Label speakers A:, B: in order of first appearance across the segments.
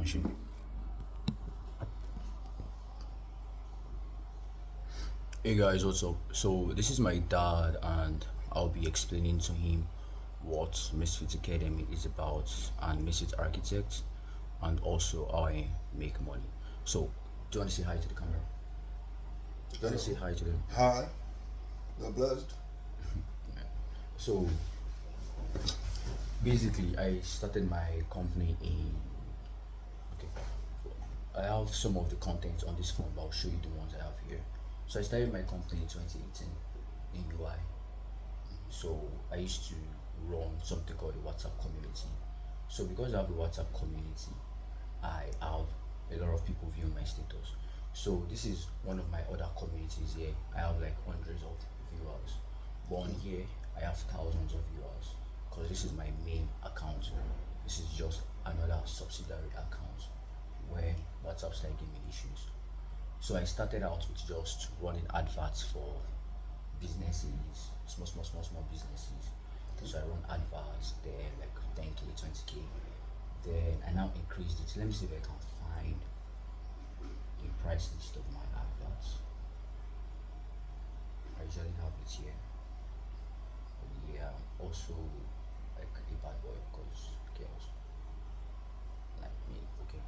A: action. Hey guys, what's up? So this is my dad, and I'll be explaining to him what Misfits Academy is about and Misfits Architects, and also how I make money. So, do you want to say hi to the camera? Do you want to say hi to them?
B: Hi, God blessed.
A: So basically, I started my company in. Okay, I have some of the contents on this phone, but I'll show you the ones I have here. So I started my company in 2018 in UI. So I used to run something called the WhatsApp community. So because I have a WhatsApp community, I have a lot of people viewing my status. So this is one of my other communities here. I have like hundreds of viewers. But on here, I have thousands of viewers because this is my main account. This is just another subsidiary account where WhatsApp started giving me issues. So I started out with just running adverts for businesses, small businesses. So I run adverts there like 10k, 20k. Then I now increased it. Let me see if I can find the price list of my adverts. I usually have it here. But yeah, also like a bad boy because girls like me. Okay.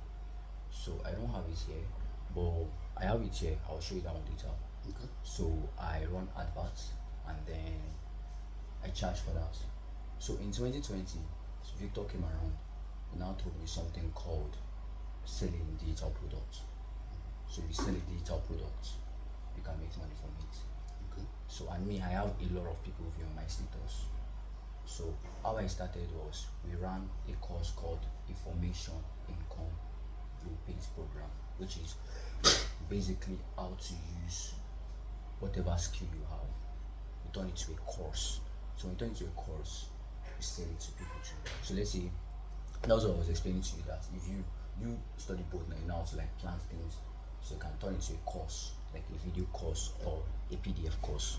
A: So I don't have it here, but I have it here. I'll show you that one later.
B: Okay.
A: So I run adverts and then I charge for that. So in 2020, Victor came around. He now told me something called selling digital products. So if you sell a digital product, you can make money from it.
B: Okay.
A: So and me, I have a lot of people viewing my status. So how I started was we ran a course called Information Income Blueprint Program, which is basically how to use whatever skill you have, you turn it to a course. So when you turn it to a course, you sell it to people too. So let's say that was what I was explaining to you, that if you study both now, you know how to like plan things, so you can turn it to a course, like a video course or a PDF course.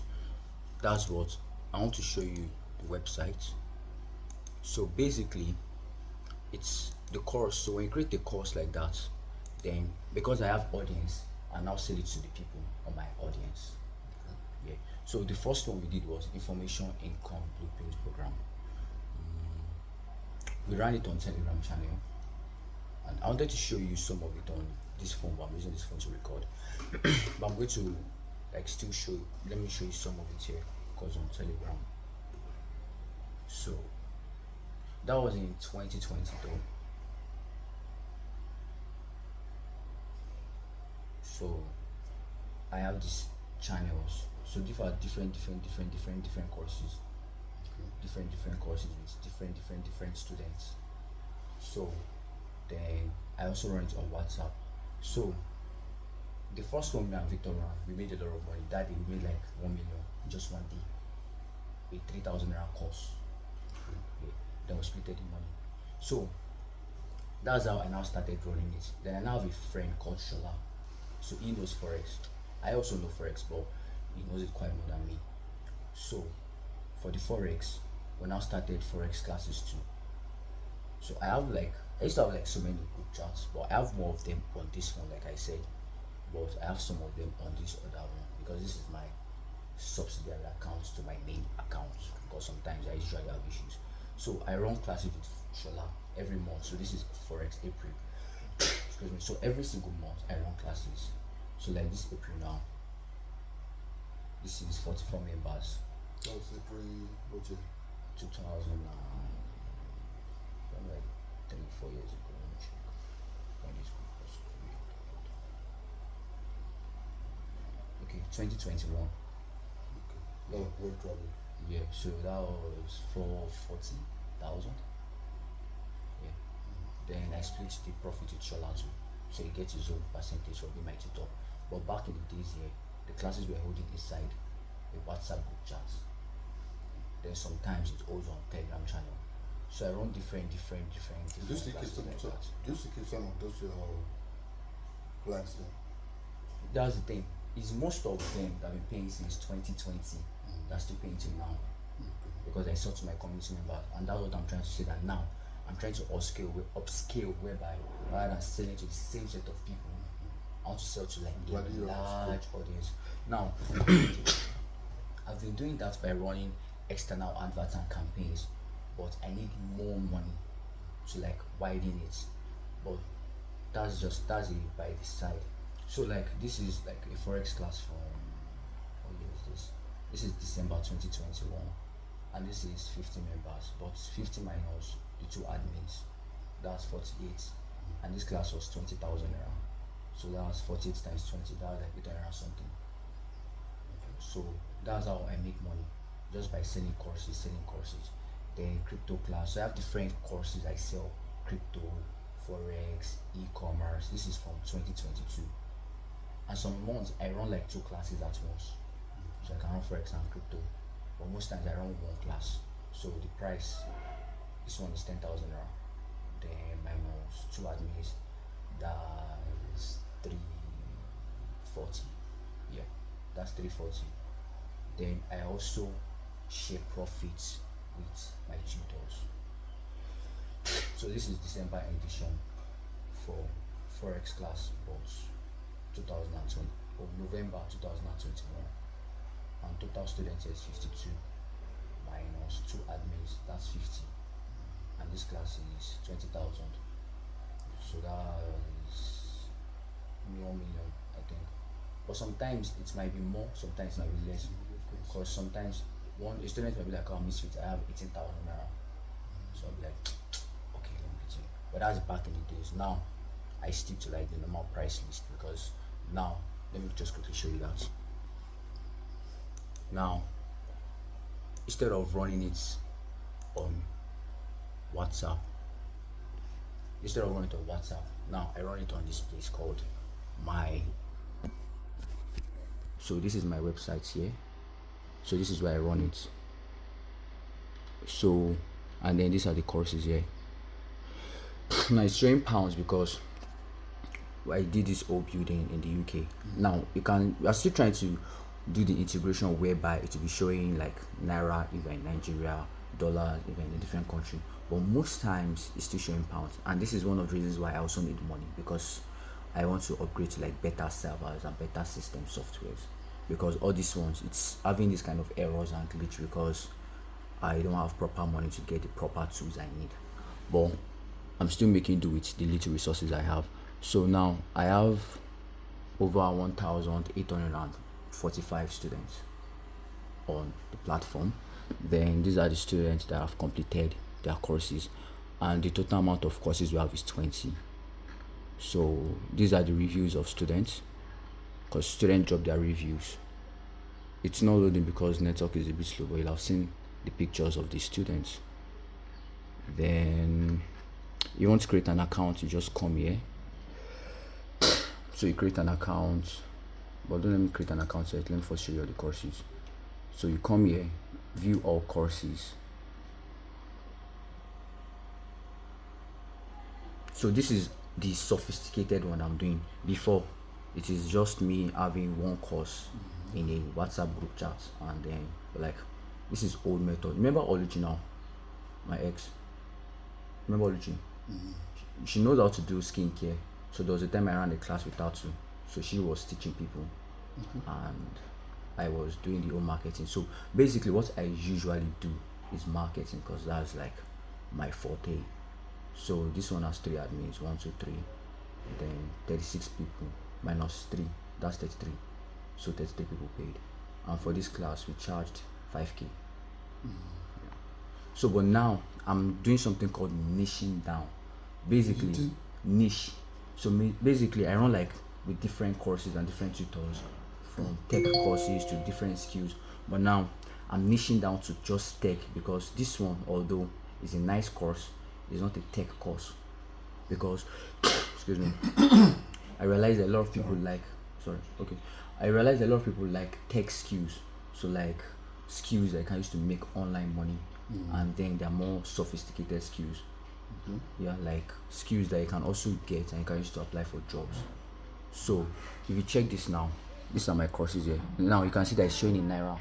A: That's what I want to show you the website. So basically it's the course. So when you create a course like that, then because I have audience, I now sell it to the people on my audience. Yeah. So the first one we did was Information Income Blueprint Program. We ran it on Telegram channel, and I wanted to show you some of it on this phone, but I'm using this phone to record. But I'm going to like still show. Let me show you some of it here because on Telegram. So that was in 2020 though. So I have these channels. So different courses, different courses with different students. So then I also run it on WhatsApp. So the first one, me and Victor ran, we made a lot of money. That day we made like 1 million in just one day. A 3,000 rand course. Yeah. Then we split the money. So that's how I now started running it. Then I now have a friend called Shola. So he knows Forex. I also know Forex, but he knows it quite more than me. So for the Forex, we now started Forex classes too. So I used to have like so many group chats, but I have more of them on this one, like I said. But I have some of them on this other one because this is my subsidiary account to my main account, because sometimes I usually have issues. So I run classes with Shola every month. So this is Forex April. Excuse me. So every single month I run classes. So like this April now, this is 44 members.
B: That was April, what year?
A: 2000 like 3-4 years ago. Let me check when this group was created. Okay, 2021.
B: Okay. No, world travel.
A: Yeah, so that was for 40,000. Yeah. Then I split the profit with Shola too. So he gets his own percentage of the my tutor. But back in the days here, the classes were holding inside a WhatsApp group chat. Then sometimes it holds on Telegram channel. So I run different
B: Do you still keep
A: classes
B: some,
A: like that.
B: do you still keep some of those your clients then?
A: That's the thing. Is most of them that have been paying since 2020 that's still paying till now.
B: Okay.
A: Because I saw to my community members, and that's what I'm trying to say, that now I'm trying to upscale whereby rather than selling to the same set of people, I want to sell to like
B: Why do you
A: a
B: upscale?
A: large audience. Now, I've been doing that by running external adverts and campaigns, but I need more money to like widen it. But that's it by the side. So like this is like a forex class from what year is this? This is December 2021, and this is 50 members, but 50 minus the two admins, that's 48, and this class was 20,000 naira. So that was 48 times 20, that was like 800 or something. So that's how I make money, just by selling courses. Then crypto class. So I have different courses I sell: crypto, forex, e-commerce. This is from 2022. And some months I run like two classes at once. So I can run forex and crypto. But most times I run one class. So the price, this one is 10,000 naira. Then minus two admins, that is 340. Yeah, that's 340. Then I also share profits with my tutors. So this is December edition for forex class, but 2020 or November 2021, and total students is 52 minus two admins, that's 50, and this class is 20,000. So that is 1 million, I think. But sometimes it might be more, sometimes it might be less, because sometimes one a student might be like, oh, Misfits, I have 18,000 naira. So I'll be like, okay, let me put you. But that's back in the days. Now I stick to like the normal price list, because now let me just quickly show you that. Now, instead of running it on WhatsApp, now I run it on this place called my. So this is my website here. So this is where I run it. So, and then these are the courses here. Now it's showing pounds because I did this whole building in the UK. Now we are still trying to do the integration whereby it will be showing like naira if you're in Nigeria, dollar if you're in a different country. But most times it's still showing pounds, and this is one of the reasons why I also need money, because I want to upgrade to like better servers and better system softwares, because all these ones it's having this kind of errors and glitch because I don't have proper money to get the proper tools I need. But I'm still making do with the little resources I have. So now I have over 1,845 students on the platform. Then these are the students that have completed their courses, and the total amount of courses we have is 20. So these are the reviews of students, because students drop their reviews. It's not loading because network is a bit slow, but you'll have seen the pictures of the students. Then you want to create an account, you just come here. So you create an account, but don't let me create an account yet. Let me first show you all the courses. So you come here, view all courses. So this is the sophisticated one I'm doing. Before, it is just me having one course in a WhatsApp group chat, and then like this is old method. Remember Oluchi now, my ex? Remember Oluchi? She knows how to do skincare. So there was a time I ran a class with her too. So she was teaching people, and I was doing the whole marketing. So basically, what I usually do is marketing, because that's like my forte. So this one has 3 admins, 1, 2, 3, then 36 people minus 3, that's 33. So 33 people paid, and for this class we charged 5k. Yeah. So but now I'm doing something called niching down. Basically niche. So basically I run like with different courses and different tutors, from tech courses to different skills, but now I'm niching down to just tech, because this one, although is a nice course, is not a tech course, because excuse me, I realize a lot of people I realize a lot of people like tech skills, so like skills that can use to make online money, and then there are more sophisticated skills. Yeah, like skills that you can also get and you can use to apply for jobs. So if you check this now, these are my courses here. Now you can see that it's showing in naira,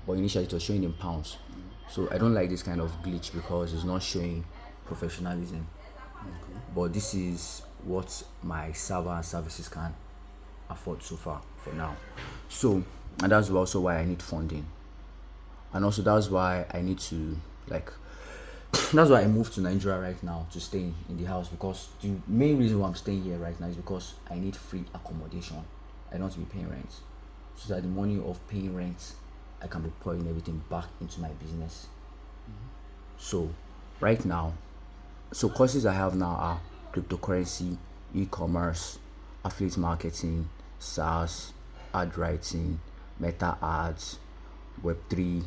A: but initially it was showing in pounds. So I don't like this kind of glitch because it's not showing professionalism.
B: Okay.
A: But this is what my server and services can afford so far for now. So, and that's also why I need funding, and also that's why I need to like that's why I moved to Nigeria right now to stay in the house, because the main reason why I'm staying here right now is because I need free accommodation. I don't want to be paying rent, so that the money of paying rent I can be pouring everything back into my business. So right now, so courses I have now are cryptocurrency, e-commerce, affiliate marketing, SaaS, ad writing, meta ads, web3.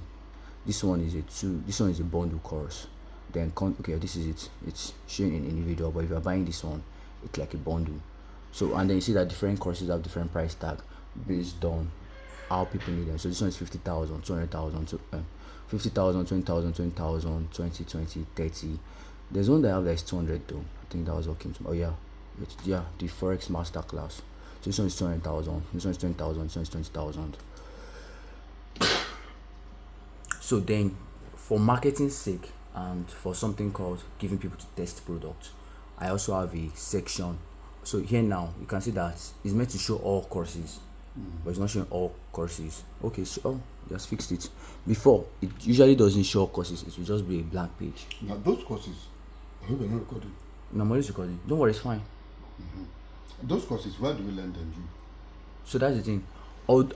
A: This one is a two, this one is a bundle course. Then okay, this is it, it's showing in individual, but if you're buying this one, it's like a bundle. So, and then you see that different courses have different price tag based on how people need them. So this one is 50,000, 200,000, 50,000, 20,000, 20,000, 20, 20, 30. There's one that I have that is 200 though. I think that was what came to me. Oh yeah, yeah, the Forex Masterclass. So this one is 200,000, this one is 20,000, this one is 20,000. So then, for marketing sake and for something called giving people to test products, I also have a section. So here now you can see that it's meant to show all courses, but it's not showing all courses. Okay, so just fixed it. Before, it usually doesn't show courses, it will just be a blank page.
B: Now those courses, I hope they're not recorded.
A: No, I'm always recording. Don't worry, it's fine.
B: Those courses, where do we learn them?
A: So that's the thing.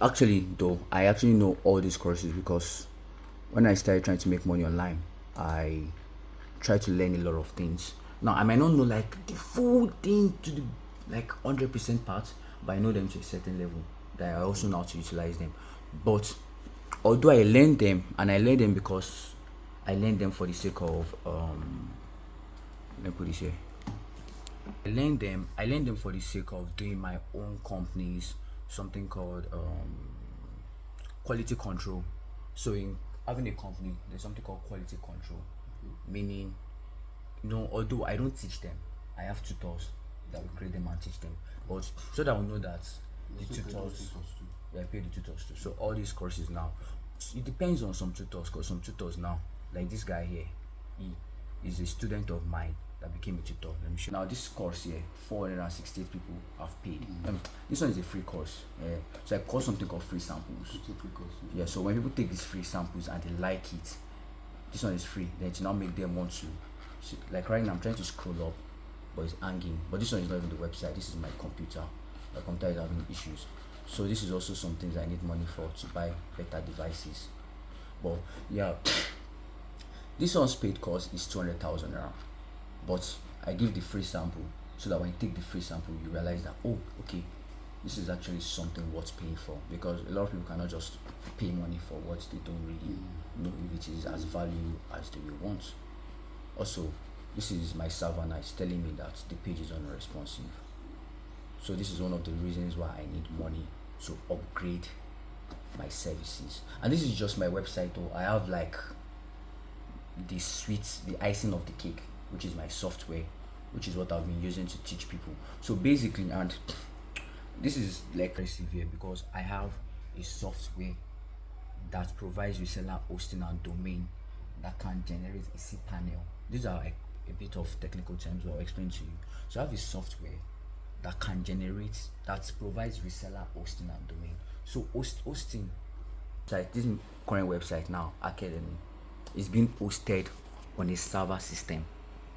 A: Actually, though, I actually know all these courses because when I started trying to make money online, I tried to learn a lot of things. Now, I might not know like the full thing to the like 100% part, but I know them to a certain level that I also know how to utilize them. But although I learned them, and I learned them because I learned them for the sake of let me put this here. I learned them for the sake of doing my own companies, something called quality control. So in having a company, there's something called quality control, meaning, although I don't teach them, I have tutors that will create them and teach them, but so that we know that the tutors, I pay the tutors too. So all these courses now, it depends on some tutors, because some tutors now, like this guy here, he is a student of mine that became a tutor. Let me show. Now this course here, 468 people have paid. This one is a free course. So I call something called free samples.
B: It's a free course.
A: Yeah. So when people take these free samples and they like it, this one is free. Then it now make them want to. See, like right now, I'm trying to scroll up, but it's hanging. But this one is not even the website. This is my computer. My computer is having issues. So this is also some things I need money for, to buy better devices. But yeah, this one's paid course is 200,000 around. But I give the free sample, so that when you take the free sample, you realize that, oh, okay, this is actually something worth paying for, because a lot of people cannot just pay money for what they don't really know if it is as value as they will want. Also, this is my server now, it's telling me that the page is unresponsive. So this is one of the reasons why I need money to upgrade my services. And this is just my website though. I have like the icing of the cake, which is my software, which is what I've been using to teach people. So basically, and this is like very severe, because I have a software that provides reseller hosting and domain that can generate a cPanel. These are like a bit of technical terms I'll explain to you. So I have a software that provides reseller hosting and domain. So hosting, like this current website now, Academy, is being hosted on a server system.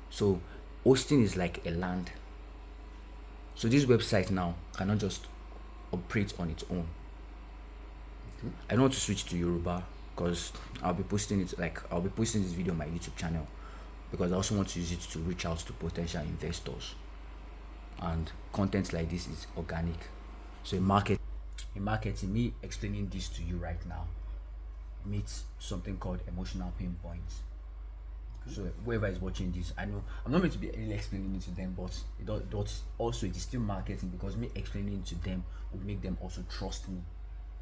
A: So hosting is like a land. So this website now cannot just operate on its own. I don't want to switch to Yoruba, because I'll be posting this video on my YouTube channel, because I also want to use it to reach out to potential investors. And content like this is organic. So in marketing, me explaining this to you right now meets something called emotional pain points. So whoever is watching this, I know I'm not meant to be really explaining it to them, but it is still marketing, because me explaining it to them would make them also trust me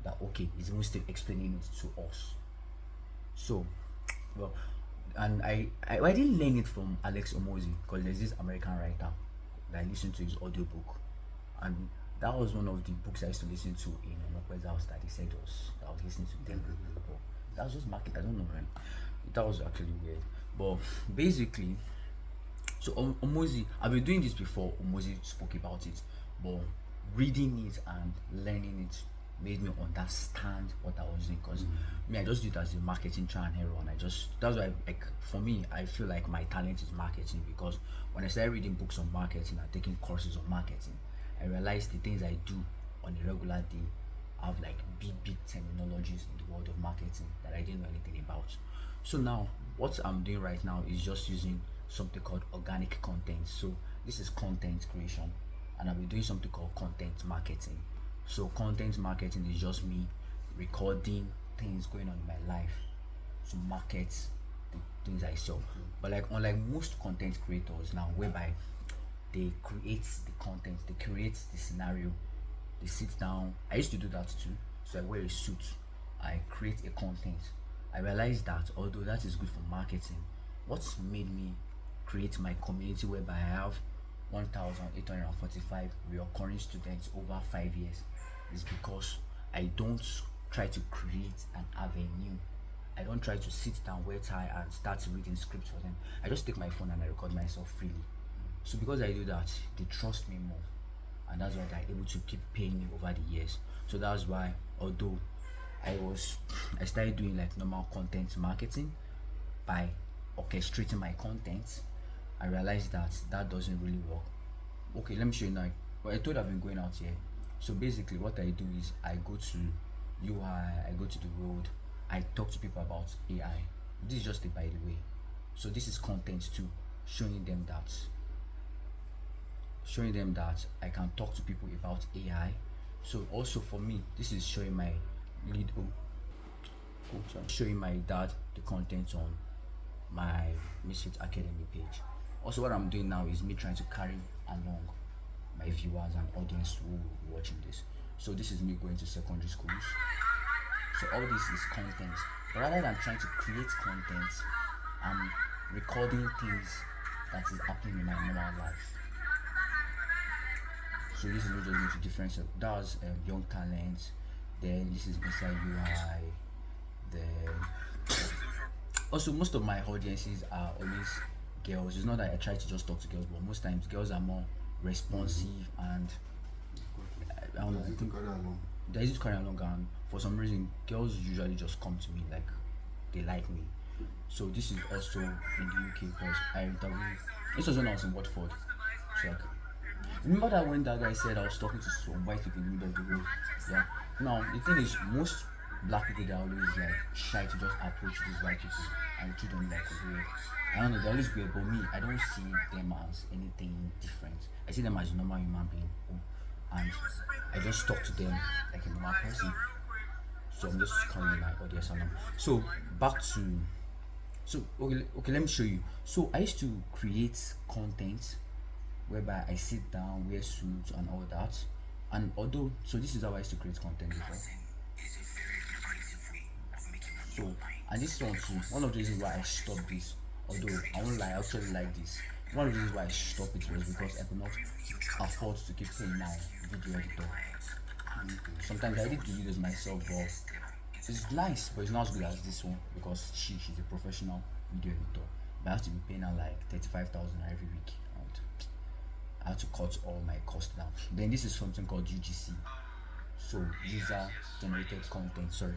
A: that okay, he's even still explaining it to us. So, well, and I didn't learn it from Alex Omozi, because there's this American writer that I listened to his audiobook, and that was one of the books I used to listen to in Mokwe's house that he said I was listening to them. That was just market. I don't know, man. That was actually weird. But basically, So Omozi, I've been doing this before. Omozi spoke about it, but reading it and learning it made me understand what I was doing. Because me, I just do it as a marketing trial and error, and that's why, like, for me, I feel like my talent is marketing. Because when I started reading books on marketing and taking courses on marketing, I realized the things I do on a regular day have like big terminologies in the world of marketing that I didn't know anything about. So now what I'm doing right now is just using something called organic content. So this is content creation, and I'll be doing something called content marketing. So content marketing is just me recording things going on in my life to market the things I sell. But like unlike most content creators now, whereby they create the content, they create the scenario, they sit down. I used to do that too. So I wear a suit, I create a content. I realized that although that is good for marketing, what's made me create my community whereby I have 1,845 recurring students over 5 years is because I don't try to create an avenue. I don't try to sit down, wear tie, and start reading scripts for them. I just take my phone and I record myself freely. So because I do that, they trust me more, and that's why they're able to keep paying me over the years. So that's why, although I started doing like normal content marketing by orchestrating my content, I realized that that doesn't really work. Okay, let me show you now. Well, I thought I've been going out here. So basically what I do is I go to UI, I go to the road, I talk to people about AI. This is just a by the way. So this is content too, showing them that I can talk to people about AI. So also for me, this is showing my lead showing my dad the content on my Misfits Academy page. Also what I'm doing now is me trying to carry along my viewers and audience who will be watching this. So this is me going to secondary schools. So all this is content. But rather than trying to create content, I'm recording things that is happening in my normal life. So this is me just going to different. So that was young talents. Then this is inside UI. Then also most of my audiences are always girls. It's not that I try to just talk to girls, but most times girls are more responsive and I don't know. I think they're easy to carry along, and for some reason, girls usually just come to me like they like me. So this is also in the UK because I interviewed. This was when I was in Watford. So like, remember that when that guy said I was talking to some white people in the middle of the road? Yeah. Now the thing is, most black people they're always like shy to just approach these white people and treat them like weird. I don't know, they're always weird, but me, I don't see them as anything different. I see them as a normal human being, and I just talk to them like a normal person. So I'm just calling my audience on them. So back to okay, let me show you. So I used to create content whereby I sit down, wear suits and all that. And although this is how I used to create content before. So and this one too, one of the reasons why I stopped this, although I won't lie, I actually like this. One of the reasons why I stopped it was because I could not afford to keep paying my video editor. Sometimes I did the videos myself, but it's nice, but it's not as good as this one because she's a professional video editor. But I have to be paying her like 35,000 every week, and I have to cut all my costs down. Then this is something called UGC, so user generated content. Sorry.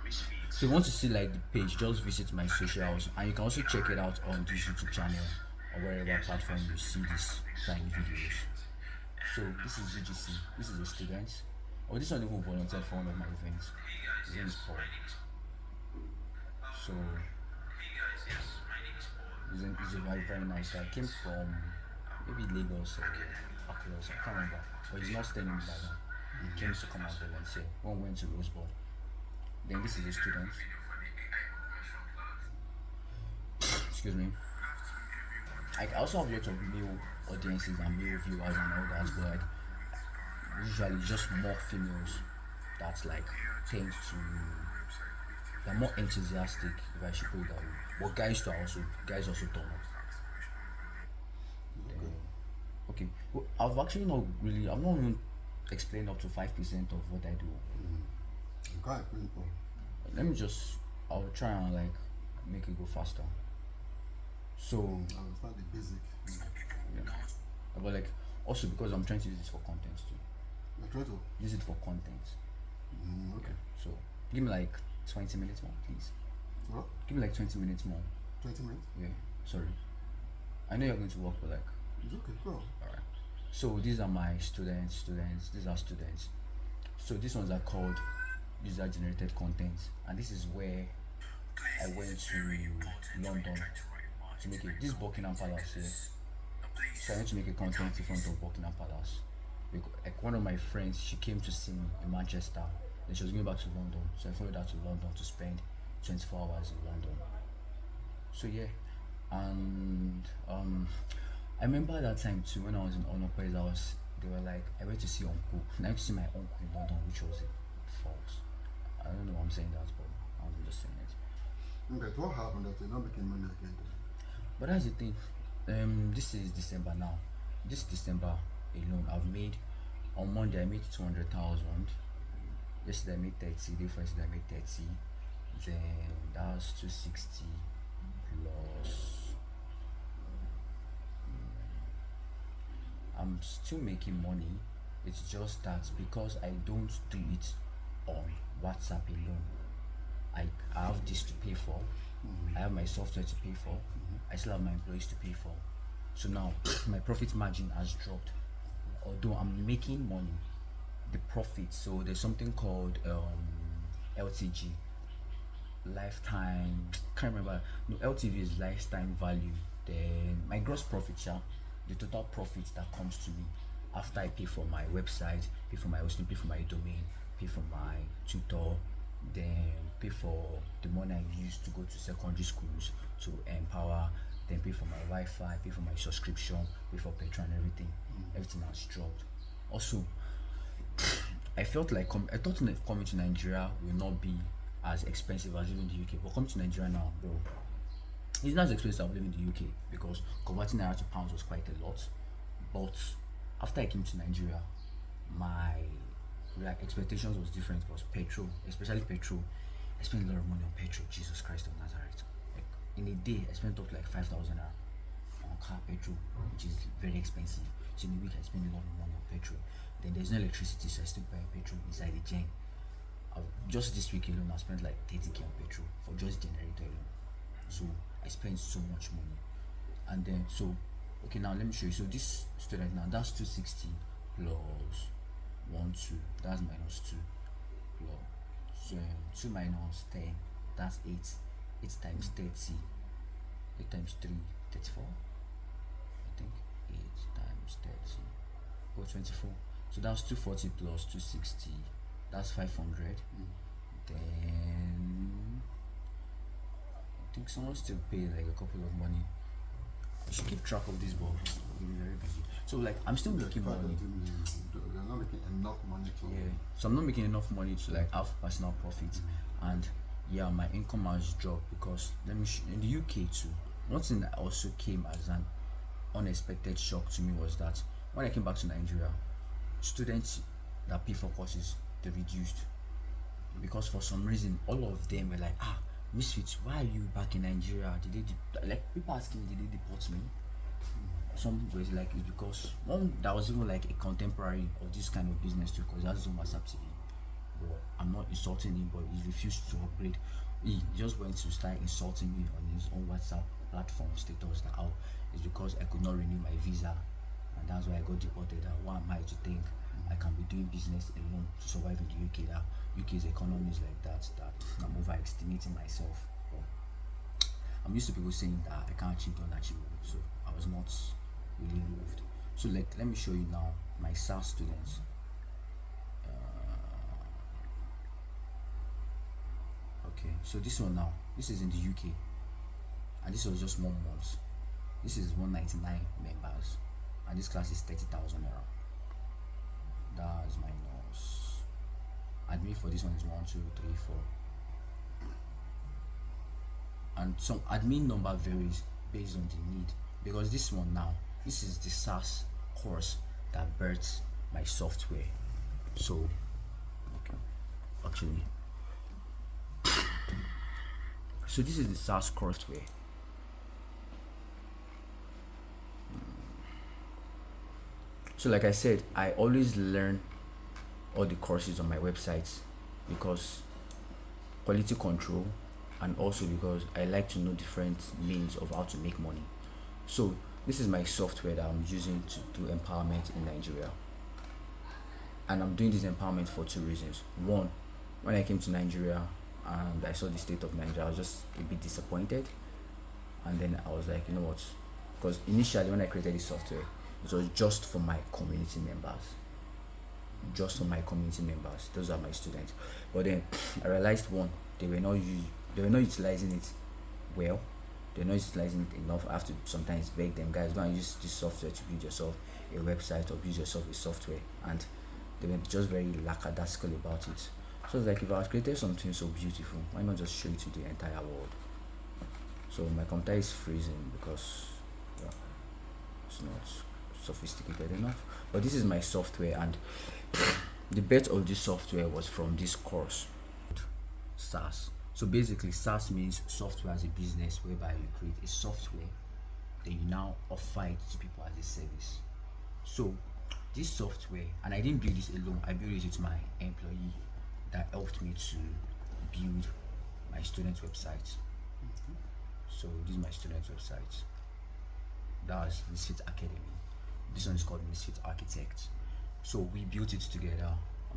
A: So if you want to see like the page, just visit my socials, and you can also check it out on this YouTube channel or wherever platform you see these tiny videos. So this is UGC. This is a student. Oh, this one even volunteered for one of my events. His name is Paul. So he's a very nice guy. Came from maybe Lagos or Accra, I can't remember. But he's not staying in Ibadan. He came to come and volunteer. When we went to Rosebud. Then this is a student. Excuse me. I also have lots of male audiences and male viewers and all that, but like usually just more females that's like tend to they're more enthusiastic, if I should put it that way. But guys also turn up. Okay. Well, I've not even explained up to 5% of what I do.
B: Okay,
A: Let me I'll try and like make it go faster. So
B: I understand the basic.
A: yeah. But like also because I'm trying to use this for content too.
B: You're trying to.
A: Use it for content.
B: Okay.
A: So give me like 20 minutes more, please.
B: What?
A: Give me like 20 minutes more.
B: 20 minutes?
A: Yeah. Sorry. I know you're going to work, but like.
B: It's okay, go on.
A: Alright. So these are my students. These are students. So these ones are called user generated content, and this is where I went to London to make it. This Buckingham Palace here. So I went to make a content in front of Buckingham Palace. Like one of my friends, she came to see me in Manchester, then she was going back to London. So I followed her to London to spend 24 hours in London. So yeah, and I remember that time too when I was in Onokwe's house. They were like, I went to see uncle. I went to see my uncle in London, which was false. I don't know why I'm saying that, but I'm just saying it.
B: Okay, what happened that you're not making money again?
A: But that's the thing. This is December now. This December alone, I've made on Monday I made 200,000. Yesterday I made 30. Day before yesterday I made 30. Then that was 260 plus. I'm still making money. It's just that because I don't do it on WhatsApp alone. I have this to pay for. I have my software to pay for. I still have my employees to pay for. So now my profit margin has dropped. Although I'm making money, the profit. So there's something called LTG, lifetime. Can't remember. No, LTV is lifetime value. Then my gross profit, the total profit that comes to me after I pay for my website, pay for my hosting, pay for my domain, pay for my tutor, then pay for the money I use to go to secondary schools to empower, then pay for my Wi-Fi, pay for my subscription, pay for petrol and everything. Everything has dropped. Also, I felt like I thought coming to Nigeria will not be as expensive as living in the UK, but coming to Nigeria now, bro, it's not as expensive as living in the UK because converting naira to pounds was quite a lot. But after I came to Nigeria, my expectations was different because petrol, especially petrol, I spent a lot of money on petrol. Jesus Christ of Nazareth! Like in a day, I spent up to like 5,000 on car petrol, which is very expensive. So in a week, I spend a lot of money on petrol. Then there's no electricity, so I still buy petrol inside the gen. Just this week alone, I spent like 30k on petrol for just generator alone. So I spent so much money. And then okay, now let me show you. So this student now, that's 260 plus 1 2, that's minus 2 plus 2 minus 10, that's 8. 8 times 30, 8 times 3, 34, I think. 8 times 30, 24. So that's 240 plus 260, that's 500. Then I think someone still pay like a couple of money. I should keep track of this, but we'll be very busy. So like I'm still making money.
B: You're not making enough money to.
A: Yeah. So I'm not making enough money to like have personal profit, and yeah, my income has dropped because in the UK too. One thing that also came as an unexpected shock to me was that when I came back to Nigeria, students that pay for courses they reduced because for some reason all of them were like, Misfits, why are you back in Nigeria? Did they like people asking did they deport me? Some was like it's because one that was even like a contemporary of this kind of business too, because that's on WhatsApp TV. But I'm not insulting him, but he refused to upgrade. He just went to start insulting me on his own WhatsApp platform status that it's because I could not renew my visa, and that's why I got deported. Why am I to think I can be doing business alone to survive in the UK? That UK's economy is like that I'm overestimating myself. But I'm used to people saying that I can't achieve the unachievable, so I was not really moved. So like let me show you now my SAS students. Okay, so this one now, this is in the UK, and this was just 1 month. This is 199 members, and this class is 30,000 naira. That's minus. Admin for this one is 1 2 3 4, and some admin number varies based on the need, because this one now, this is the SaaS course that births my software. So okay, actually, so this is the SaaS courseware. So like I said, I always learn all the courses on my website because quality control, and also because I like to know different means of how to make money. So this is my software that I'm using to do empowerment in Nigeria. And I'm doing this empowerment for two reasons. One, when I came to Nigeria and I saw the state of Nigeria, I was just a bit disappointed. And then I was like, you know what? Because initially when I created this software, it was just for my community members. Just for my community members. Those are my students. But then I realized, one, they were not utilizing it well. They're not utilizing it enough. I have to sometimes beg them, guys, go and use this software to build yourself a website or build yourself a software. And they were just very lackadaisical about it. So it's like, if I had created something so beautiful, why not just show it to the entire world? So my computer is freezing because it's not sophisticated enough. But this is my software, and the birth of this software was from this course, SaaS. So basically, SaaS means software as a business, whereby you create a software, then you now offer it to people as a service. So this software, and I didn't build this alone, I built it with my employee that helped me to build my student's website. So this is my student's website. That's Misfits Academy. This one is called Misfits Architect. So we built it together.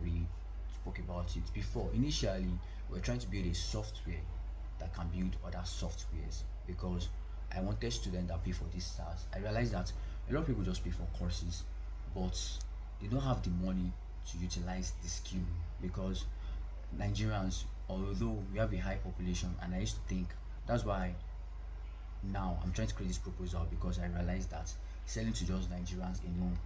A: We spoke about it before. Initially, we were trying to build a software that can build other softwares, because I wanted students that pay for this SaaS. I realized that a lot of people just pay for courses, but they don't have the money to utilize the skill, because Nigerians, although we have a high population, and I used to think that's why now I'm trying to create this proposal, because I realized that selling to just Nigerians alone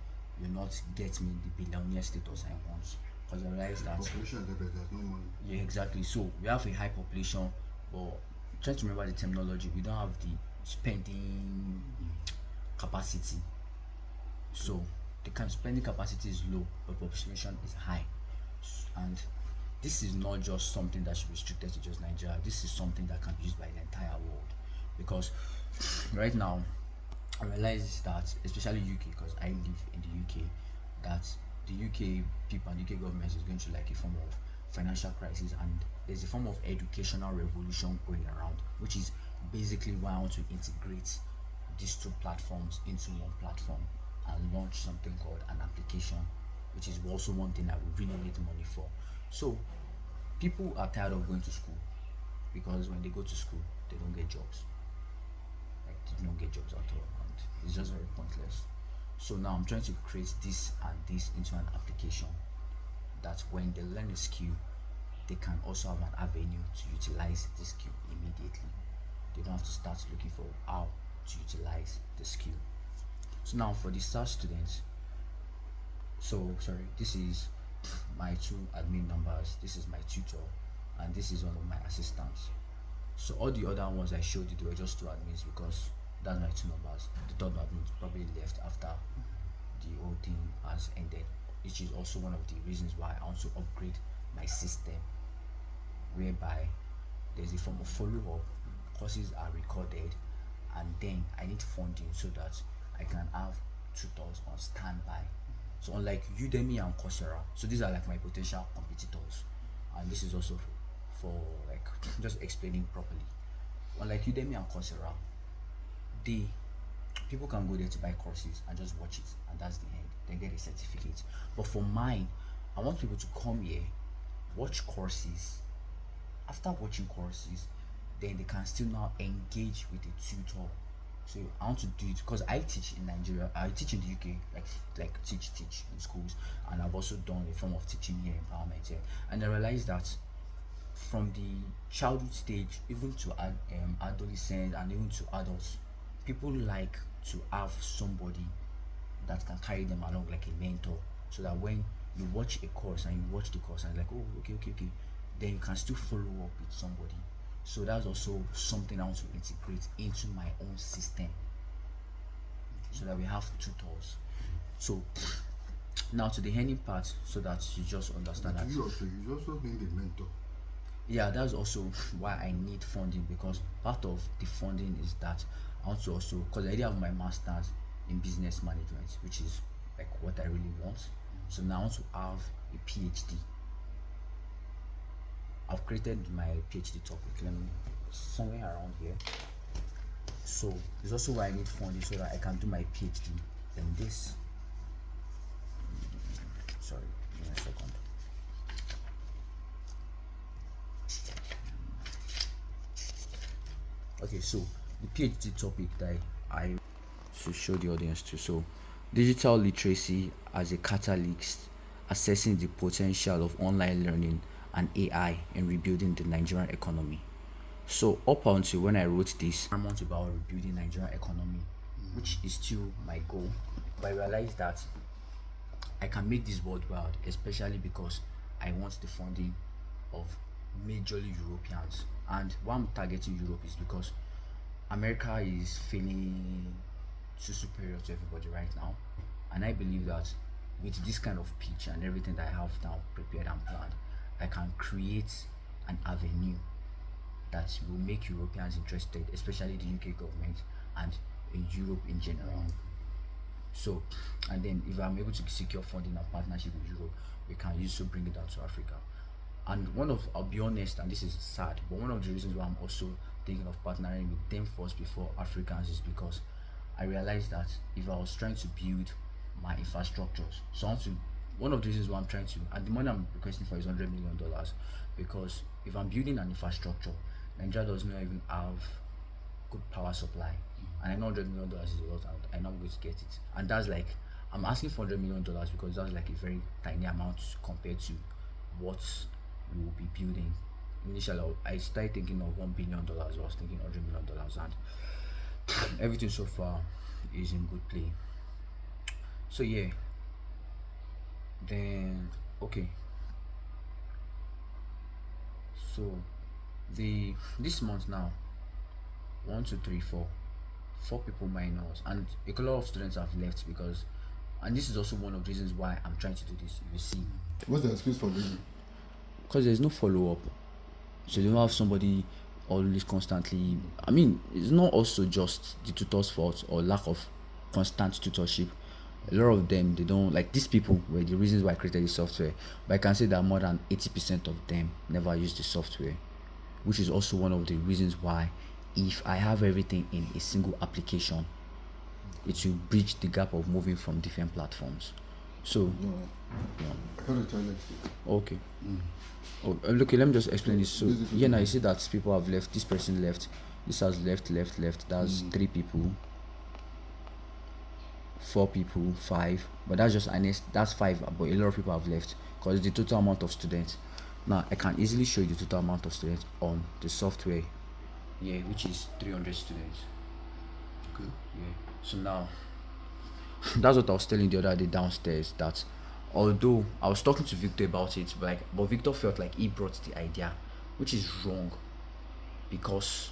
A: will not get me the billionaire status I want. Because I realized that
B: population, there's no money.
A: Yeah, exactly. So we have a high population, but try to remember the terminology. We don't have the spending capacity. So the kind of spending capacity is low, but population is high. And this is not just something that should be restricted to just Nigeria. This is something that can be used by the entire world. Because right now, I realize that, especially UK, because I live in the UK, that the UK people and UK government is going through like a form of financial crisis, and there's a form of educational revolution going around, which is basically why I want to integrate these two platforms into one platform and launch something called an application, which is also one thing I would really need money for. So people are tired of going to school, because when they go to school, they don't get jobs. Like, they don't get jobs at all, and it's just very pointless. So now I'm trying to create this and this into an application that when they learn a skill, they can also have an avenue to utilize the skill immediately. They don't have to start looking for how to utilize the skill. So now for the SaaS students, this is my two admin numbers, this is my tutor, and this is one of my assistants. So all the other ones I showed you, they were just two admins, because that's my two numbers. The third admin probably left after the whole thing has ended, which is also one of the reasons why I want to upgrade my system, whereby there's a form of follow-up, courses are recorded, and then I need funding so that I can have tutors on standby. So unlike Udemy and Coursera, so these are like my potential competitors, and this is also for like just explaining properly. Unlike Udemy and Coursera, people can go there to buy courses and just watch it, and that's the end. They get a certificate. But for mine, I want people to come here, watch courses. After watching courses, then they can still now engage with a tutor. So I want to do it because I teach in Nigeria, I teach in the UK, like teach in schools, and I've also done a form of teaching here, empowerment here. And I realized that from the childhood stage, even to adolescents and even to adults, people like to have somebody that can carry them along, like a mentor, so that when you watch a course and you watch the course and like, oh, okay, then you can still follow up with somebody. So that's also something I want to integrate into my own system, so that we have tutors. So now to the earning part, so that you just understand that
B: You also being the mentor.
A: Yeah, that's also why I need funding, because part of the funding is that I want to also, because I already have my master's in business management, which is like what I really want. So now I want to have a PhD. I've created my PhD topic. Let me somewhere around here. So it's also why I need funding so that I can do my PhD in this. Sorry, give me a second. Okay, so the PhD topic that I to show the audience to. So digital literacy as a catalyst, assessing the potential of online learning and AI in rebuilding the Nigerian economy. So up until when I wrote this, I'm on about rebuilding Nigerian economy, which is still my goal. But I realized that I can make this worldwide, especially because I want the funding of majorly Europeans. And why I'm targeting Europe is because America is feeling too superior to everybody right now. And I believe that with this kind of pitch and everything that I have now prepared and planned, I can create an avenue that will make Europeans interested, especially the UK government and Europe in general. So, and then if I'm able to secure funding and partnership with Europe, we can use to bring it down to Africa. And I'll be honest, and this is sad, but one of the reasons why I'm also thinking of partnering with them first before Africans is because I realized that if I was trying to build my infrastructures, one of the reasons why I'm trying to, and the money I'm requesting for is $100 million, because if I'm building an infrastructure, Nigeria does not even have good power supply, and I know $100 million is a lot, and I know I'm going to get it. And that's like, I'm asking for $100 million because that's like a very tiny amount compared to what we will be building. Initially, I started thinking of $1 billion. I was thinking $100 million, and everything so far is in good play. So yeah, then okay. So this month now, 4 people minus, and a lot of students have left because, and this is also one of the reasons why I'm trying to do this. You see,
B: What's the excuse for leaving?
A: because there's no follow up, so you don't have somebody always constantly. I mean, it's not also just the tutor's fault or lack of constant tutorship. A lot of them, they don't like, these people were the reasons why I created the software, but I can say that more than 80% of them never use the software, which is also one of the reasons why, if I have everything in a single application, it will bridge the gap of moving from different platforms. So
B: I got a toilet.
A: okay. Okay, let me just explain this. So
B: Basically,
A: yeah, now you see that people have left, this person left, this has left. That's 3 people, 4 people, 5, but that's just that's 5, but a lot of people have left because the total amount of students. Now I can easily show you the total amount of students on the software, yeah, which is 300 students.
B: Okay.
A: Yeah. So now that's what I was telling the other day downstairs, that although I was talking to Victor about it, but Victor felt like he brought the idea, which is wrong, because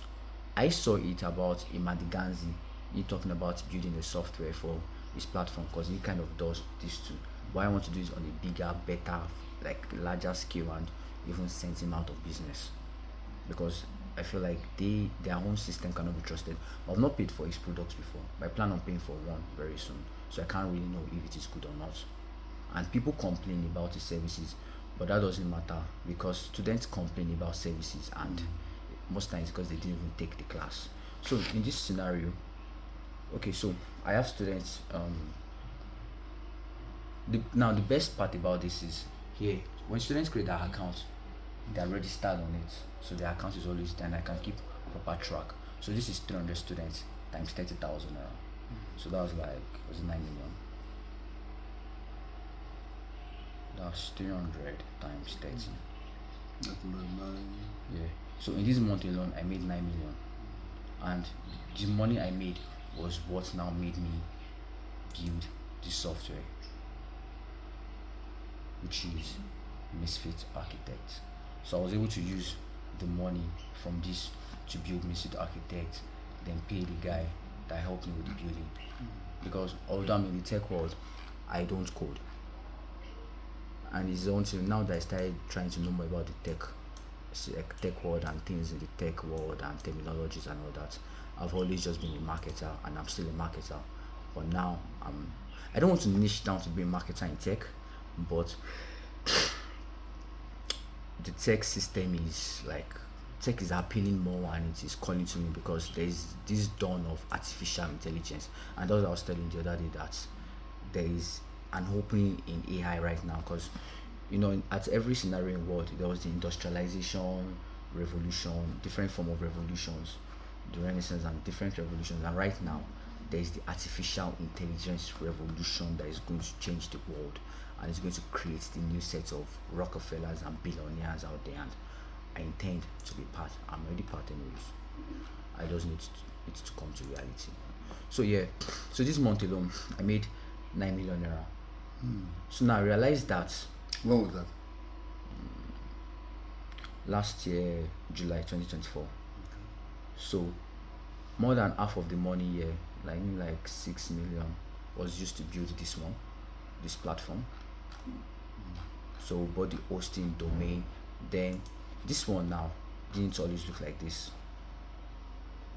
A: I saw it about Imadi Ganzi, he talking about building a software for his platform, because he kind of does this too. But I want to do it on a bigger, better, like larger scale, and even send him out of business, because I feel like their own system cannot be trusted. I've not paid for his products before, but I plan on paying for one very soon, so I can't really know if it is good or not. And people complain about his services, but that doesn't matter, because students complain about services, and most times because they didn't even take the class. So in this scenario, okay, so I have students. Now the best part about this is here, when students create their account, they are registered on it, so their account is always there, and I can keep proper track. So this is 300 students times 30,000 naira. So that was 9 million. That's 300 times 30.
B: That's about 9.
A: Yeah. So in this month alone, I made 9 million, and the money I made was what now made me build the software, which is Misfits Architect. So I was able to use the money from this to build Misfits Architect, then pay the guy that helped me with the building. Because although I'm in the tech world, I don't code. And it's until now that I started trying to know more about the tech world and things in the tech world and terminologies and all that. I've always just been a marketer, and I'm still a marketer, but now I'm I don't want to niche down to be a marketer in tech, but the tech system is like tech is appealing more and it is calling to me because there's this dawn of artificial intelligence. And that's what I was telling the other day, that there is an opening in AI right now, because at every scenario in the world there was the industrialization revolution, different form of revolutions, the renaissance and different revolutions, and right now there is the artificial intelligence revolution that is going to change the world, and it's going to create the new set of Rockefellers and billionaires out there, and I intend to be part. I'm already part anyways. I just need it to come to reality. So yeah, so this month alone I made 9 million naira. So now I realized that
B: When was that?
A: last year, July 2024. So more than half of the money here, like 6 million, was used to build this platform. So we bought the hosting domain. Then this one now didn't always look like this.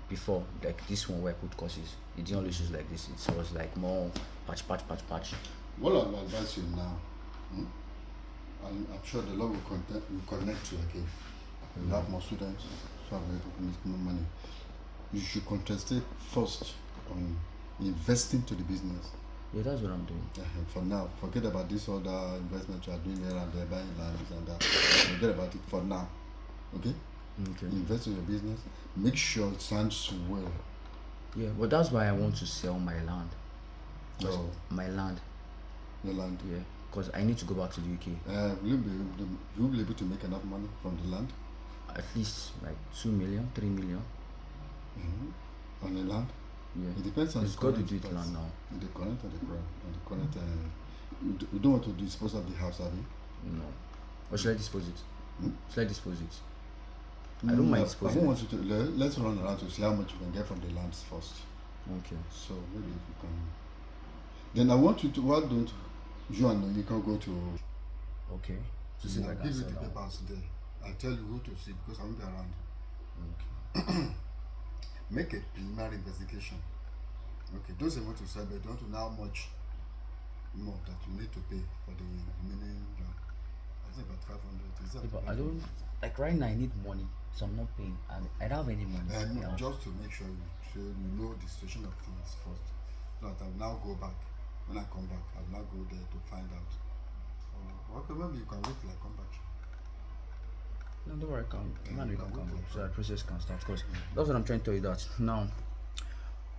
A: Before, like this one where I put courses, it didn't always look like this. It was like more patch.
B: What I will advise you now, and I'm sure the Lord will connect you again. You have more students, so I'm able to make more money. You should concentrate first on investing to the business.
A: Yeah, that's what I'm doing.
B: For now, forget about this other investment you are doing here and there, buying land and that. Forget about it for now. Okay? Invest in your business. Make sure it stands well.
A: Yeah, but that's why I want to sell my land.
B: Oh,
A: My land.
B: the land.
A: Yeah, because I need to go back to the UK.
B: Will you be able to make enough money from the land?
A: At least like 2 million, 3 million.
B: On the land?
A: Yeah.
B: It depends on
A: It's
B: the
A: got to
B: current
A: do with
B: price.
A: land now.
B: The current and the ground. And the current, you don't want to dispose of the house, have you?
A: No. Or should I dispose it?
B: Hmm?
A: Should I dispose it? I don't mind
B: I
A: disposing
B: don't
A: it.
B: want you to. Let's run around to see how much you can get from the lands first.
A: Okay.
B: So maybe if you can. Then I want you to. Why don't you and you can go to?
A: Okay. To see if I
B: I'll
A: can
B: give you
A: sell
B: the
A: that.
B: papers there. I'll tell you who to see because I won't be around.
A: Okay.
B: Make a preliminary investigation. Okay, those who want to sell, but don't know how much more that you need to pay for the remaining. I think about 500. Is that
A: Yeah, but I
B: 500?
A: don't like right now. I need money, so I'm not paying. I don't have any money.
B: No,
A: Yeah.
B: just to make sure you know the situation of things first. So that I'll now go back. When I come back, I'll now go there to find out. Okay, maybe you can wait till I come back.
A: No, don't worry. Man, we can come
B: Okay.
A: back so that process can start. Because that's what I'm trying to tell you. That now,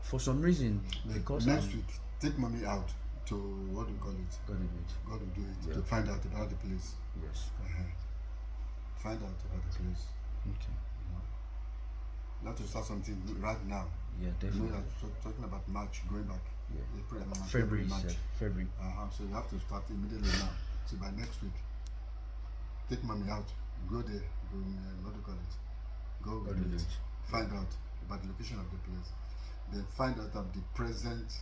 A: for some reason, because
B: Next week, take mommy out to what do you call it?
A: God did it.
B: God will do it
A: Yeah.
B: to find out about the place.
A: Yes.
B: Find out about the place.
A: Okay.
B: You have to start something right now.
A: Yeah,
B: You know,
A: definitely.
B: you're talking about March, going back.
A: Yeah.
B: April,
A: February,
B: March.
A: sir. February.
B: So you have to start immediately now. So by next week, take mommy out, go there, go, what do you call it? Go
A: God
B: do
A: did
B: it.
A: it.
B: Find out about the location of the place. Then find out of the present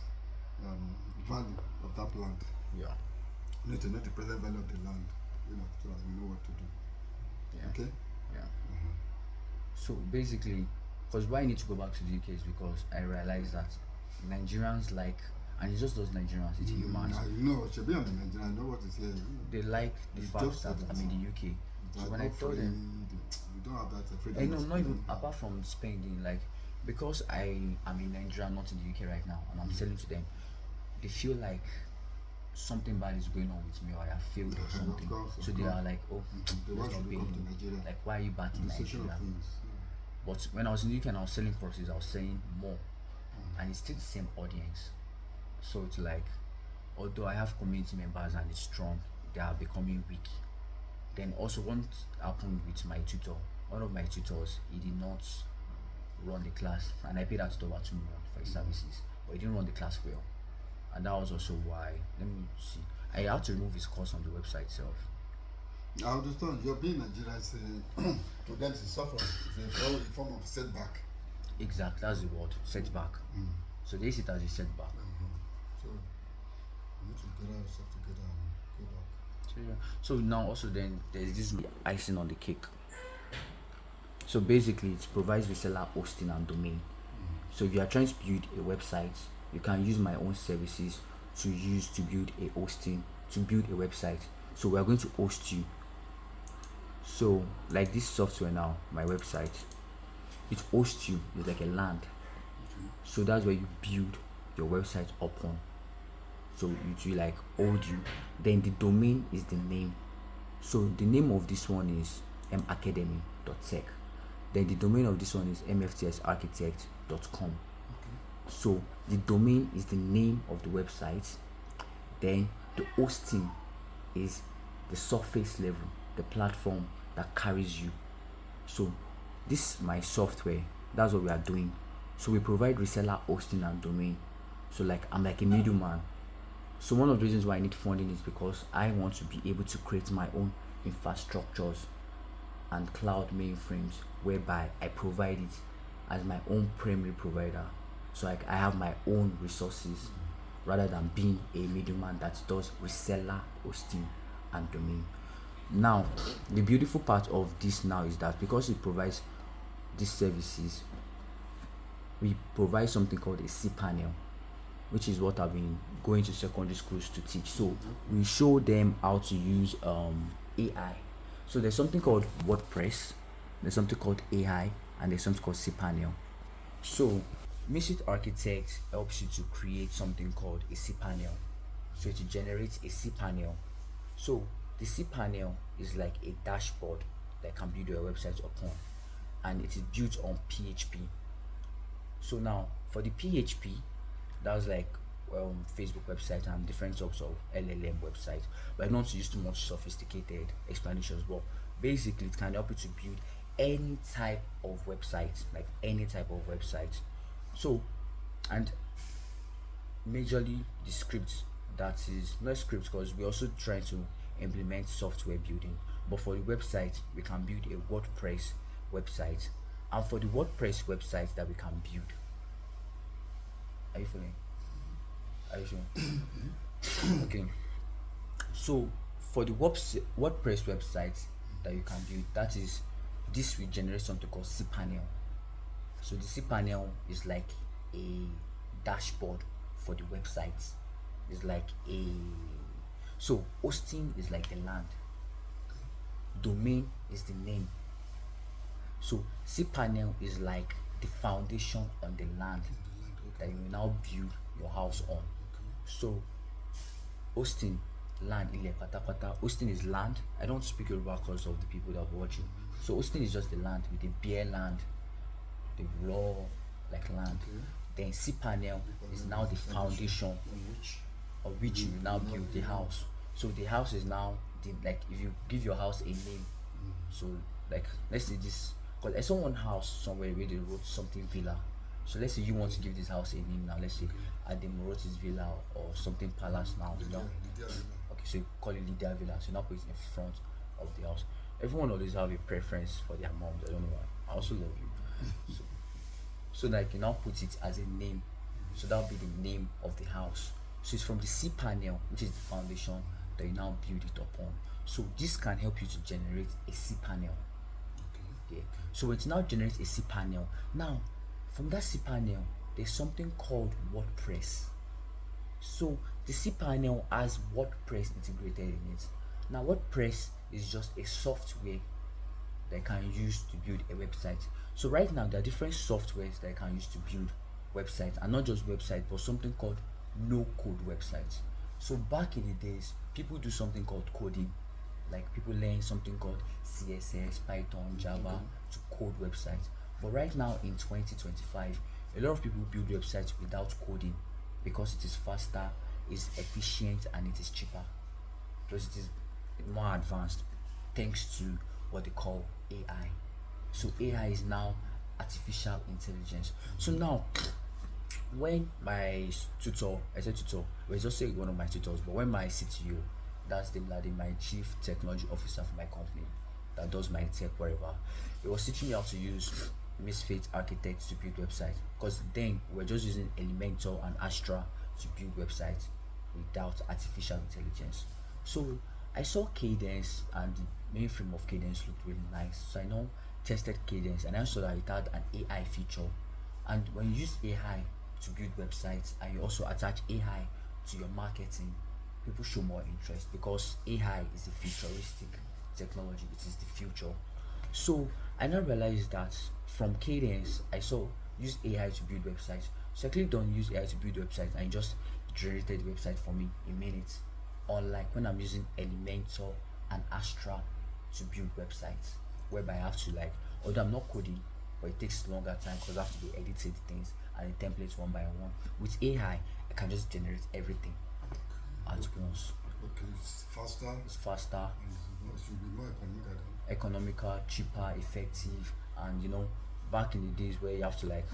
B: value of that land.
A: Yeah.
B: You need to know the present value of the land, so that you know what to do.
A: Yeah.
B: Okay?
A: Yeah. So basically, because why I need to go back to the UK is because I realized that Nigerians like, and it's just those Nigerians, it's humans.
B: I know, should be on the Nigerian, I know what is here.
A: They like the
B: It's
A: fact
B: just
A: that
B: that
A: I'm in the UK. So
B: They're
A: when I
B: not
A: told them,
B: afraid. You don't have that afraid.
A: I know, not even apart from spending, like because I am in Nigeria, not in the UK right now, and I'm selling to them, they feel like something bad is going on with me, or I have failed or something. So they are like, oh,
B: They
A: let's
B: want
A: not
B: you to
A: pay
B: come to
A: him.
B: Nigeria.
A: Like, why are you back in
B: The social
A: Nigeria?
B: of things.
A: But when I was in the UK and I was selling courses, I was selling more, and it's still the same audience. So it's like, although I have community members and it's strong, they are becoming weak. Then also what happened with my tutor, one of my tutors, he did not run the class, and I paid that tutor about 2 million for his services, but he didn't run the class well, and that was also why. Let me see. I had to remove his course on the website itself.
B: I understand. You're being Nigerian, to them it's a form of setback.
A: Exactly, that's the word, setback. So they see it as a setback.
B: So you need to get yourself together and go back.
A: So, yeah. So now also then there's this icing on the cake. So basically it provides reseller hosting and domain. So if you are trying to build a website, you can use my own services to use to build a hosting, to build a website. So we are going to host you. So like this software now, my website, it hosts you. It's like a land. So that's where you build your website upon. So it will like hold you. Then the domain is the name. So the name of this one is macademy.tech. Then the domain of this one is mftsarchitect.com. So the domain is the name of the website. Then the hosting is the surface level, the platform that carries you. So this is my software. That's what we are doing. So we provide reseller hosting and domain. So like I'm like a middleman. So one of the reasons why I need funding is because I want to be able to create my own infrastructures and cloud mainframes whereby I provide it as my own primary provider. So like I have my own resources rather than being a middleman that does reseller hosting and domain. Now the beautiful part of this now is that because it provides these services, we provide something called a cPanel, which is what I've been going to secondary schools to teach. So we show them how to use AI. So there's something called WordPress, there's something called AI, and there's something called cPanel. So Misfits Architect helps you to create something called a cPanel. So it generates a cPanel. So the cPanel is like a dashboard that can build your website upon, and it is built on PHP. So now for the PHP, that's like Facebook website and different types of LLM websites. But I don't want to use too much sophisticated explanations, but basically it can help you to build any type of website, like any type of website. So, and majorly the scripts, that is not scripts because we're also trying to implement software building. But for the website, we can build a WordPress website, and for the WordPress website that we can build, are you feeling? Are you sure? Okay. So for the WordPress website that you can build, that is, this will generate something called cPanel. So the cPanel is like a dashboard for the website. It's like a, so hosting is like the land, domain is the name. So cPanel is like the foundation on the land that you will now build your house on. So hosting, land, ile patapata. Hosting is land. I don't speak Yoruba because of the people that are watching. So hosting is just the land, with the bare land, the raw like land. Then cPanel is now the foundation of which you will now build the house. So the house is now the, like if you give your house a name. So like let's say this, because I saw one house somewhere where they wrote something villa. So let's say you want to give this house a name now. Let's say Ademorotis Villa or something Palace now. You know? Okay, so you call it Lydia Villa. So you now put it in front of the house. Everyone always have a preference for their moms. I don't know why. I also love you. So like you now put it as a name. So that'll be the name of the house. So it's from the cPanel, which is the foundation, that you now build it upon. So this can help you to generate a cPanel. Okay. So it now generates a cPanel. Now, from that cPanel, there's something called WordPress. So the cPanel has WordPress integrated in it. Now WordPress is just a software that can use to build a website. So right now there are different softwares that can use to build websites, and not just websites, but something called no-code websites. So back in the days, people do something called coding, like people learn something called CSS, Python, Java to code websites. But right now in 2025, a lot of people build websites without coding because it is faster, is efficient, and it is cheaper. Plus it is more advanced thanks to what they call AI. So AI is now artificial intelligence. So now when my tutor, I said tutor, well, it's just one of my tutors, but when my CTO, that's the lady, my chief technology officer for my company that does my tech wherever, he was teaching me how to use Misfits Architect to build websites, because then we're just using Elementor and Astra to build websites without artificial intelligence. So I saw Cadence, and the mainframe of Cadence looked really nice. So I now tested Cadence, and I saw that it had an AI feature. And when you use AI to build websites, and you also attach AI to your marketing, people show more interest because AI is a futuristic technology. It is the future. So I now realized that from Cadence, I saw use AI to build websites. So I clicked on use AI to build websites and it just generated the website for me in minutes. Unlike when I'm using Elementor and Astra to build websites, whereby I have to like, although I'm not coding, but it takes longer time because I have to be editing things and the templates one by one. With AI, I can just generate everything at once.
B: Okay, it's faster.
A: It's faster,
B: And it should be more economical.
A: economical, cheaper, effective, and back in the days where you have to like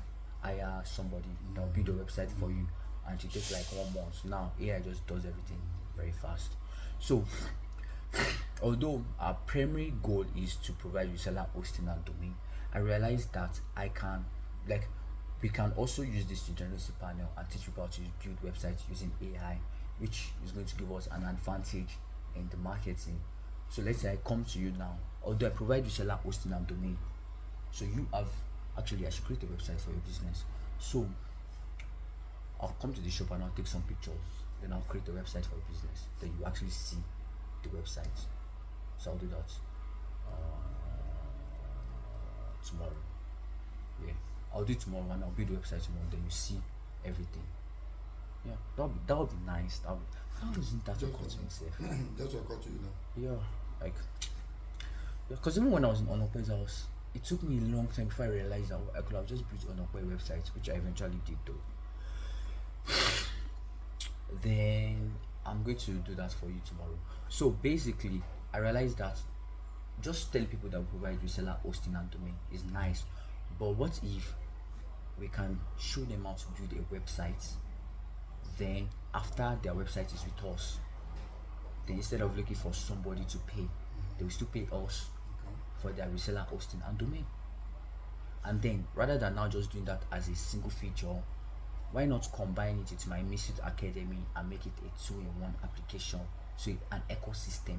A: hire somebody that'll build a website for you and it takes like 1 month. Now AI just does everything very fast. So although our primary goal is to provide reseller hosting and domain, I realized that we can also use this to generate a panel and teach people how to build websites using AI, which is going to give us an advantage in the marketing. So let's say I come to you now, although I provide reseller hosting and domain, so you have actually I should create a website for your business. So I'll come to the shop and I'll take some pictures, then I'll create a website for your business. Then you actually see the website. So I'll do that tomorrow. Yeah, I'll do it tomorrow and I'll build the website tomorrow. Then you see everything. Yeah, that would be nice. How isn't that occur to myself?
B: That's what got you now.
A: Yeah, like because even when I was in Onokwe's house, it took me a long time before I realized that I could have just built Onokwe website, which I eventually did though. Then I'm going to do that for you tomorrow. So basically, I realized that just tell people that we provide reseller hosting and domain is nice, but what if we can show them how to build a website? Then after their website is with us, then instead of looking for somebody to pay, they will still pay us for their reseller hosting and domain. And then rather than now just doing that as a single feature, why not combine it into my Misfits Academy and make it a two-in-one application, so an ecosystem,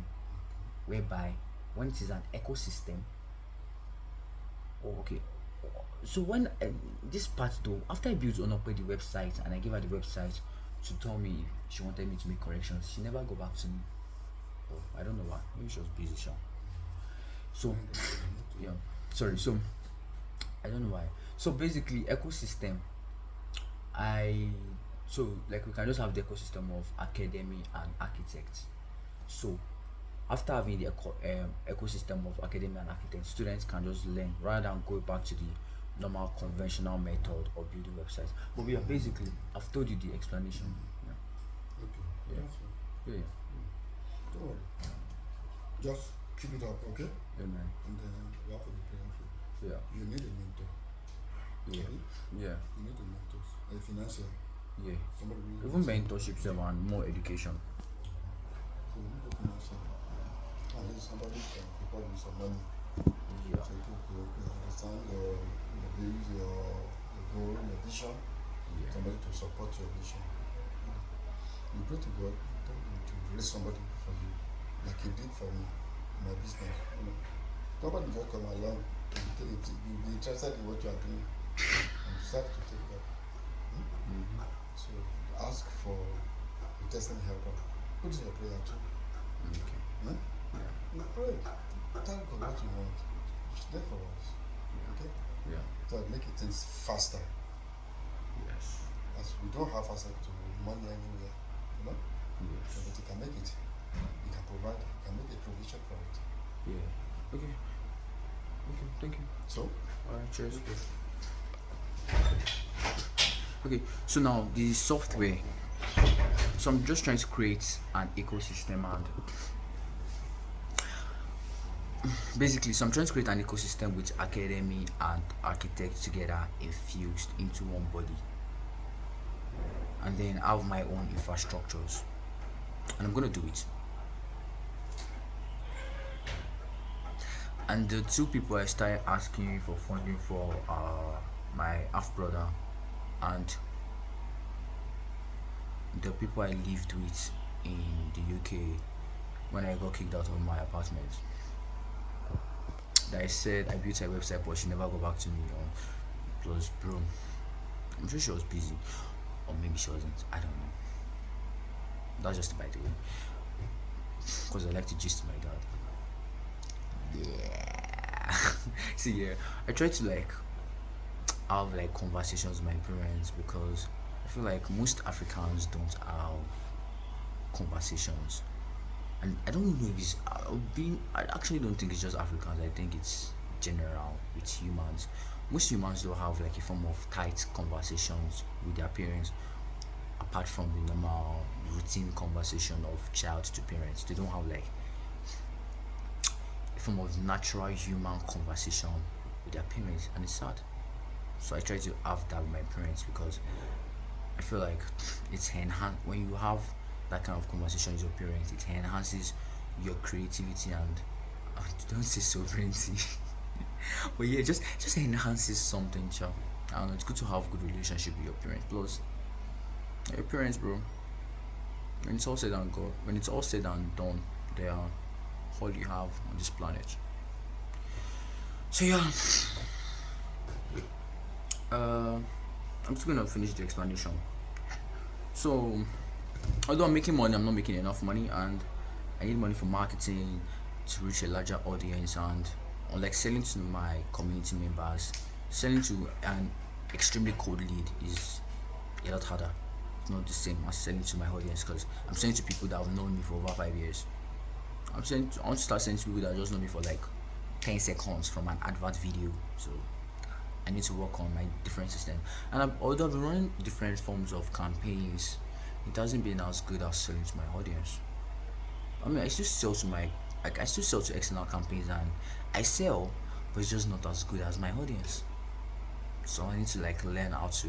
A: whereby when it is an ecosystem, so when this part though, after I built Onokwe the website and I gave her the website to tell me if she wanted me to make corrections, she never got back to me. I don't know why. Maybe she was busy. So yeah, sorry. So I don't know why. So basically, ecosystem. So like we can just have the ecosystem of academy and architects. So after having the ecosystem of academy and architects, students can just learn rather than go back to the normal conventional method of building websites. But we are basically, I've told you the explanation. Yeah.
B: Okay.
A: Yeah.
B: Don't worry. Just keep it up, okay?
A: Amen.
B: And then you have to be prayerful.
A: Yeah.
B: You need a mentor.
A: Yeah.
B: Okay?
A: Yeah.
B: You need a mentor. A financier.
A: Yeah.
B: Somebody really
A: Even mentorships and more education.
B: So you need a financier. At least somebody can prepare you some money.
A: Yeah.
B: So you understand your views, your goal, your vision.
A: Yeah.
B: Somebody to support your vision. You pray to God to raise somebody for you, like He did for me in my business. Nobody just come along and you'll be interested in what you are doing and decide to take that. So ask for a testing helper. Put in your prayer too.
A: Okay.
B: You pray. Tell God what you want. It's there for us. Okay?
A: Yeah.
B: So make it things faster.
A: Yes.
B: As we don't have access to money anywhere,
A: Yes.
B: but you can make it. You can provide. You can make a provision for it.
A: Yeah. Okay. Thank you.
B: So,
A: Alright, cheers. Okay, so now the software. So I'm just trying to create an ecosystem and basically, so I'm trying to create an ecosystem with academy and architect together infused into one body, and then have my own infrastructures, and I'm gonna do it. And the two people I started asking for funding for are my half brother and the people I lived with in the UK when I got kicked out of my apartment. That I said I built a website, but she never got back to me. Plus, bro, I'm sure she was busy, or maybe she wasn't. I don't know. That's just by the way, because I like to gist my dad. Yeah. See, yeah, I try to like have like conversations with my parents because I feel like most Africans don't have conversations, and I don't know if it's being. I actually don't think it's just Africans. I think it's general with humans. Most humans don't have like a form of tight conversations with their parents, apart from the normal routine conversation of child to parents. They don't have like a form of natural human conversation with their parents, and it's sad. So I try to have that with my parents because I feel like it's enhance when you have that kind of conversation with your parents. It enhances your creativity and don't say sovereignty, but yeah, just enhances something. Sure, I don't know. It's good to have good relationship with your parents. Plus, your parents, bro. When it's all said and God, when it's all said and done, they are all you have on this planet. So yeah, uh, I'm just gonna finish the explanation. So, although I'm making money, I'm not making enough money, and I need money for marketing to reach a larger audience. And unlike selling to my community members, selling to an extremely cold lead is a lot harder. It's not the same as selling to my audience because I'm selling to people that have known me for over 5 years. I want to start selling to people that just know me for like 10 seconds from an advert video. So I need to work on my different system. And although I've been running different forms of campaigns, it hasn't been as good as selling to my audience. I mean, I still sell to my, like, I still sell to external campaigns, and I sell, but it's just not as good as my audience. So I need to like learn how to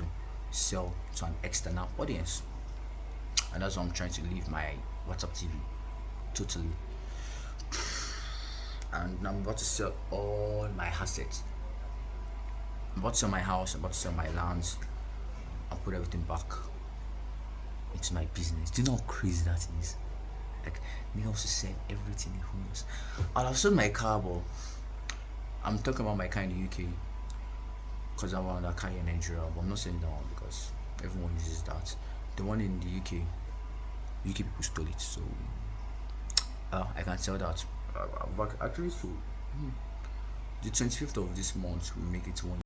A: sell to an external audience, and that's why I'm trying to leave my WhatsApp TV totally. And I'm about to sell all my assets. I'm about to sell my house. I'm about to sell my lands. I'll put everything back into my business. Do you know how crazy that is? Like, me also sell everything he owns. I'll have sold my car, but I'm talking about my car in the UK because I want that car in Nigeria, but I'm not selling that one because everyone uses that. The one in the UK people stole it, so I can sell that. I've actually sold. The 25th of this month we make it 1